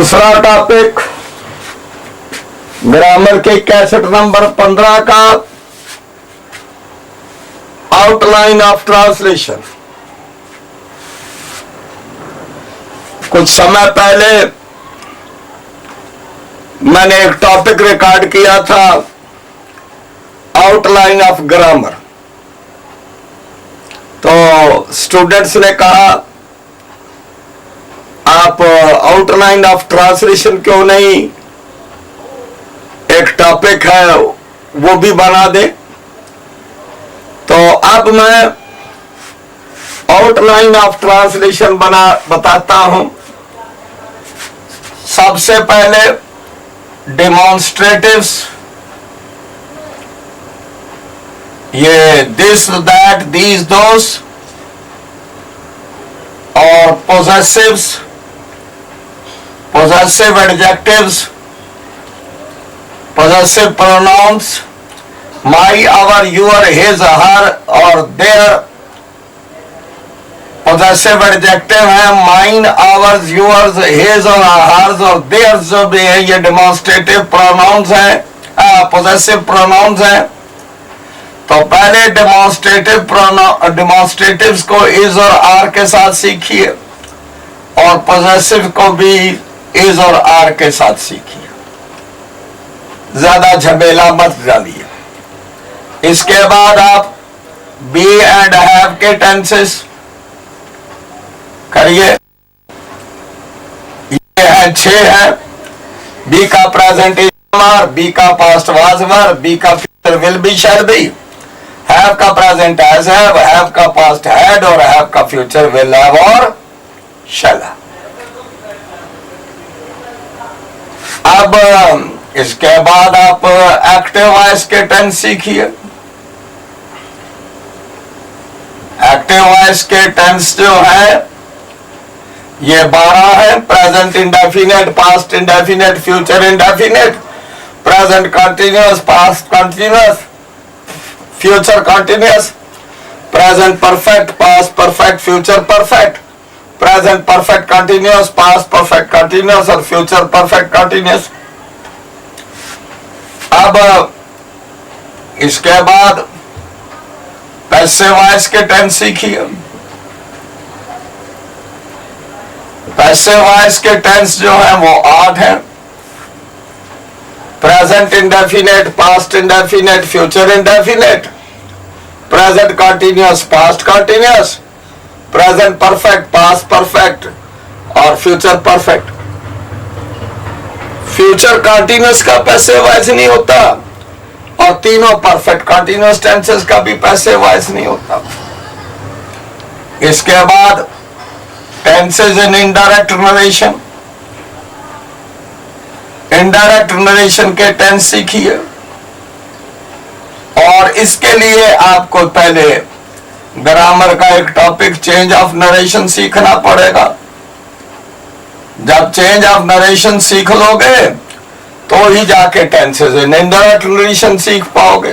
दूसरा topic grammar के cassette number 15 का आउटलाइन ऑफ ट्रांसलेशन। कुछ समय पहले मैंने एक टॉपिक रिकॉर्ड किया था, आउटलाइन ऑफ ग्रामर। तो स्टूडेंट्स ने कहा आप आउटलाइन ऑफ ट्रांसलेशन क्यों नहीं, एक टॉपिक है वो भी बना दे। तो अब मैं आउटलाइन ऑफ ट्रांसलेशन बताता हूं। सबसे पहले डेमोन्स्ट्रेटिव्स, ये दिस दैट दीज दोस, और पोजेसिव्स, possessive adjectives, possessive pronouns, my, our, your, his, her और their। possessive adjective है mine, ours, yours, his और hers और theirs जो भी है, ये demonstrative pronouns है, possessive pronouns है। तो पहले demonstratives को is और are के साथ सीखिए और possessive को भी is और are के साथ सीखिए, ज्यादा झमेला मत डालिए। इसके बाद आप be and have के टेंसेस करिए। ये है 6 है। be का प्रेजेंट इज वर, be का पास्ट वाज वर, be का future will be shall be, have का प्रेजेंट हैज have का पास्ट हैड और have का फ्यूचर विल हैव और शैल हैव। अब इसके बाद आप एक्टिव वॉइस के टेंस सीखिए। एक्टिव वॉइस के टेंस जो है ये 12 है। Present indefinite, past indefinite, future indefinite, present continuous, past continuous, future continuous, present perfect, past perfect, future perfect, present perfect continuous, past perfect continuous और फ्यूचर परफेक्ट कंटिन्यूअस। अब इसके बाद पैसिव वॉइस के टेंस सीखिए। पैसिव वॉइस के tense जो है वो 8 है। Present indefinite, past indefinite, future indefinite, present continuous, past continuous, present perfect, past perfect और फ्यूचर परफेक्ट। फ्यूचर कंटिन्यूअस का पैसिव वॉइस नहीं होता और तीनों परफेक्ट कंटिन्यूअस टेंसेस का भी पैसिव वॉइस नहीं होता। इसके बाद tenses in indirect narration. Indirect narration के टेंस सीखिए और इसके लिए आपको पहले ग्रामर का एक टॉपिक चेंज ऑफ नरेशन सीखना पड़ेगा। जब चेंज ऑफ नरेशन सीख लोगे तो ही जाके टेंसेस इन इनडायरेक्ट नरेशन सीख पाओगे।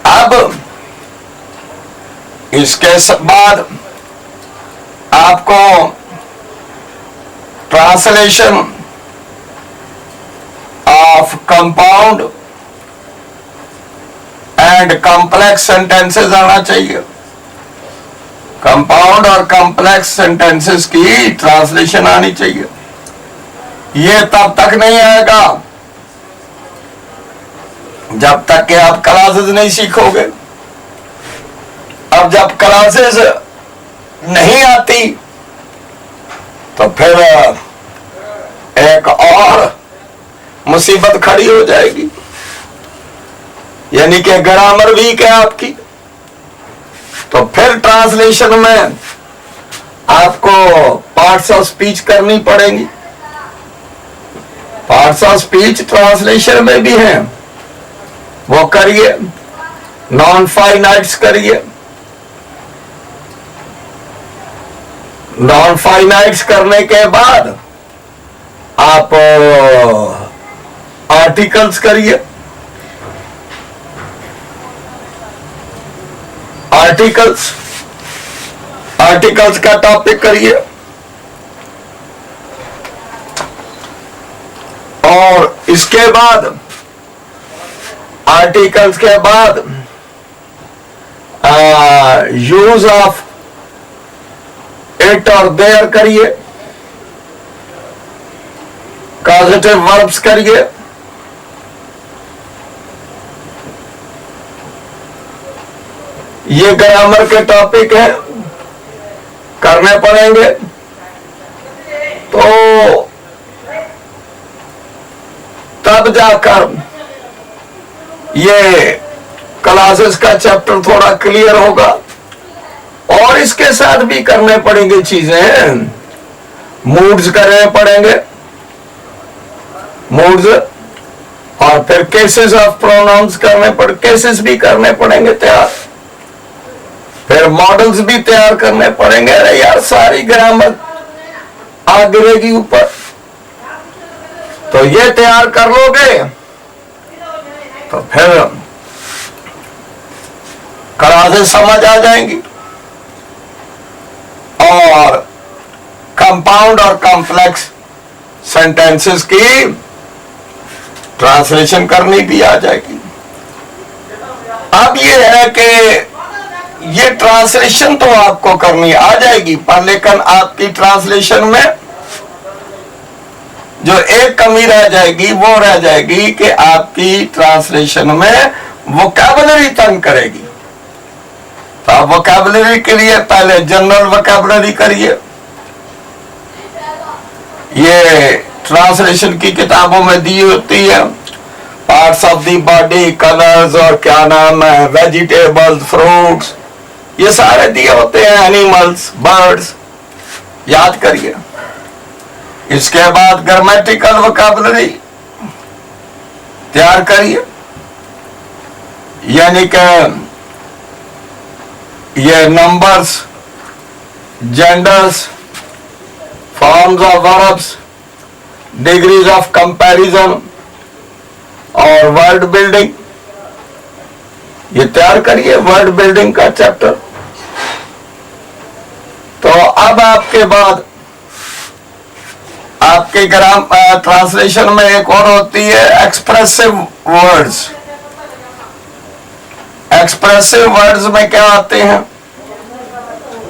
अब इसके बाद आपको translation of compound and complex sentences आना चाहिए। कंपाउंड और कॉम्प्लेक्स सेंटेंसेस की ट्रांसलेशन आनी चाहिए। ये तब तक नहीं आएगा जब तक कि आप क्लासेस नहीं सीखोगे। अब जब क्लासेस नहीं आती तो फिर एक और मुसीबत खड़ी हो जाएगी, यानी कि ग्रामर वीक है आपकी। तो फिर ट्रांसलेशन में आपको पार्ट्स ऑफ स्पीच करनी पड़ेगी। पार्ट्स ऑफ स्पीच ट्रांसलेशन में भी हैं, वो करिए। नॉन फाइनाइट्स करिए। नॉन फाइनाइट्स करने के बाद आप आर्टिकल्स करिए। आर्टिकल्स का टॉपिक करिए। इसके बाद आर्टिकल्स के बाद यूज ऑफ इट और देयर करिए, कॉजेटिव वर्ब्स करिए, ये ग्रामर के टॉपिक हैं, करने पड़ेंगे। तो तब जाकर ये क्लासेस का चैप्टर थोड़ा क्लियर होगा। और इसके साथ भी करने पड़ेंगे चीजें, मूड्स करने पड़ेंगे, मूड्स, और फिर केसेस ऑफ प्रोनाउंस करने पड़े, केसेस भी करने पड़ेंगे तैयार, फिर मॉडल्स भी तैयार करने पड़ेंगे। अरे यार सारी ग्रामर आ गिरेगी ऊपर। तो ये तैयार कर लोगे तो फिर क्लासेस समझ आ जाएंगी। और कंपाउंड और कॉम्प्लेक्स सेंटेंसेस की ट्रांसलेशन करनी भी आ जाएगी। अब ये है कि ये ट्रांसलेशन तो आपको करनी आ जाएगी, पर लेकिन आपकी ट्रांसलेशन में जो एक कमी रह जाएगी वो रह जाएगी कि आपकी ट्रांसलेशन में वोकैबुलरी तंग करेगी। तो आप वोकैबुलरी के लिए पहले जनरल वोकैबुलरी करिए। ये ट्रांसलेशन की किताबों में दी होती है, parts of the body, colours और क्या नाम है, वेजिटेबल्स, फ्रूट्स, ये सारे दिए होते हैं, एनिमल्स, बर्ड्स, याद करिए। इसके बाद ग्रामेटिकल वोकैबुलरी तैयार करिए, यानी कि ये numbers, genders, forms of verbs, degrees of comparison और वर्ड बिल्डिंग, ये तैयार करिए, वर्ड बिल्डिंग का चैप्टर। तो अब आपके बाद आपके ट्रांसलेशन में एक और होती है एक्सप्रेसिव वर्ड्स। एक्सप्रेसिव वर्ड्स में क्या आते हैं,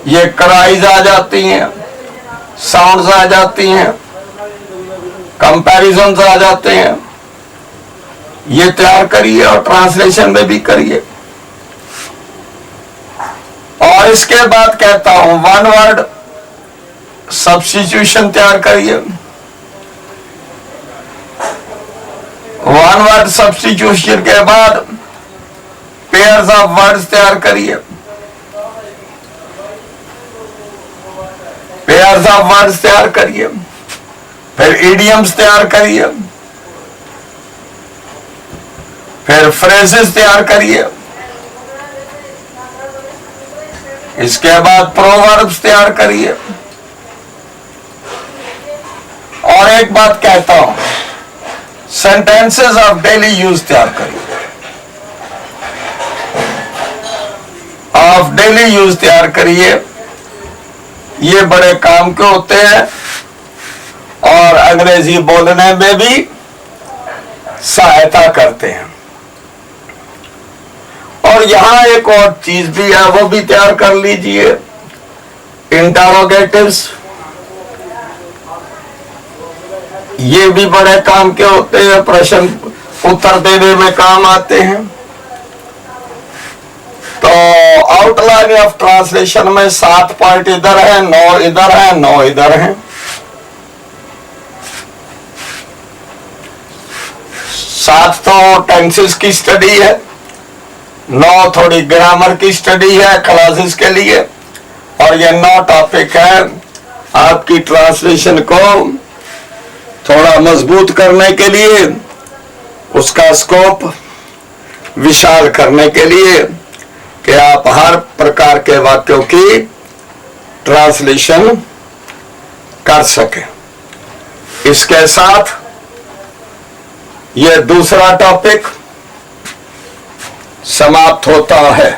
ये क्राइज आ जाती हैं, साउंड्स आ जाती हैं, कंपैरिजन्स आ जाते हैं। ये तैयार करिए और ट्रांसलेशन में भी करिए। और इसके बाद कहता हूं वन वर्ड सब्स्टिट्यूशन तैयार करिए। वन वर्ड सब्स्टिट्यूशन के बाद पेयर्स ऑफ वर्ड्स तैयार करिए। पेयर्स ऑफ वर्ड्स तैयार करिए, फिर इडियम्स तैयार करिए, फिर फ्रेजेस तैयार करिए। इसके बाद प्रोवर्ब्स तैयार करिए। और एक बात कहता हूं, सेंटेंसेस ऑफ डेली यूज तैयार करिए, ऑफ डेली यूज तैयार करिए। ये बड़े काम के होते हैं और अंग्रेजी बोलने में भी सहायता करते हैं। और यहां एक और चीज भी है, वो भी तैयार कर लीजिए, इंटरोगेटिव्स। ये भी बड़े काम के होते हैं, प्रश्न उत्तर देने में काम आते हैं। तो आउटलाइन ऑफ ट्रांसलेशन में 7 पॉइंट इधर है, 9 इधर है, 9 इधर है। 7 तो टेंसेस की स्टडी है, 9 थोड़ी ग्रामर की स्टडी है क्लासेस के लिए, और ये 9 टॉपिक है आपकी ट्रांसलेशन को थोड़ा मजबूत करने के लिए, उसका स्कोप विशाल करने के लिए, कि आप हर प्रकार के वाक्यों की ट्रांसलेशन कर सके। इसके साथ ये दूसरा टॉपिक समाप्त होता है।